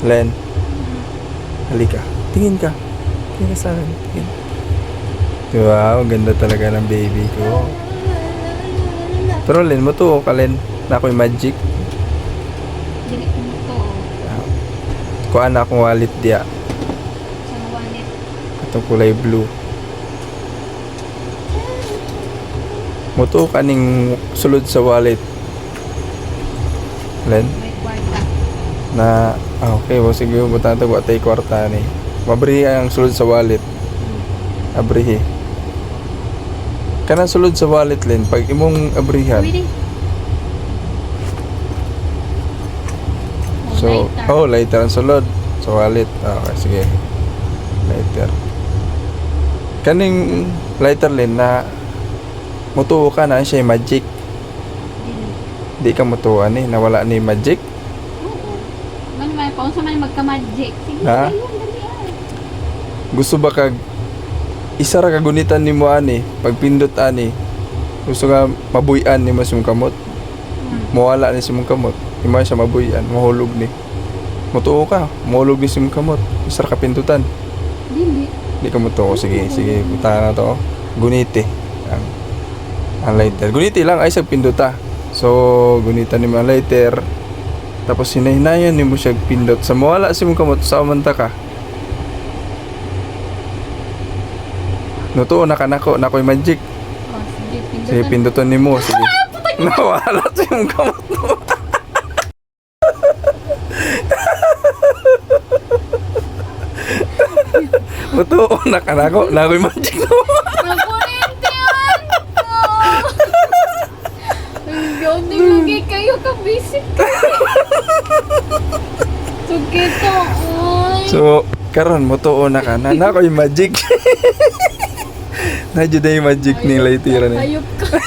Len, halika. Tingin ka. Tingin ka sa akin. Tingin. Wow, ganda talaga ng baby ko. Pero Len, matuo ka Len. Na ako'y magic. Dili ko mo to. Kuha na akong wallet diya. Sa wallet. Itong kulay blue. Mutuo ka ning sulod sa wallet. Len? May kwarta. Na, okay, sige, butan ito, buat tayo kwarta ni. Mabrihi ang sulod sa wallet. Abrihi. Kanang sulod sa wallet, Len, pag imong abrihan. Pwede. So, lighter ang sulod sa wallet. Okay, sige. Lighter. Kaning lighter, Len, na mutuo ka na siya magic. Di ka mutuan eh, nawala ni magic. Oo. Man, paun sa man magka-magic. Sige, Ha? ayun, dali ay. Gusto ba kag isa ra kagunitan nimo ani pag pindot ani gusto nga mabuyan ni mas imong kamot mawala ni simong kamot imo siya mabuyan mahulog ni mutuo ka mahulog ni simong kamot isa ra ka pindutan Dili. di ka mutuo sige punta na to guniti ang lighter guniti lang ay sa pinduta so gunitan nimo ang lighter tapos hinahinayan nimo siya pindot sa mawala simong kamot sa umanta ka. Nutuo na ka nako, nako'y magic. Oh, sige, pindutan. Sige, pindutan ni mo. Sige. Nawala sa yung kamot mo. Nutuo na ka nako, nako'y magic mo. Nakuryente yan! Hindi lagi kayo ka-visit kasi. Sugito, oy. So, karon mutuo na ka na, nako'y magic. Nadyo na yung magic ni Lightyear ni. Ayop ka.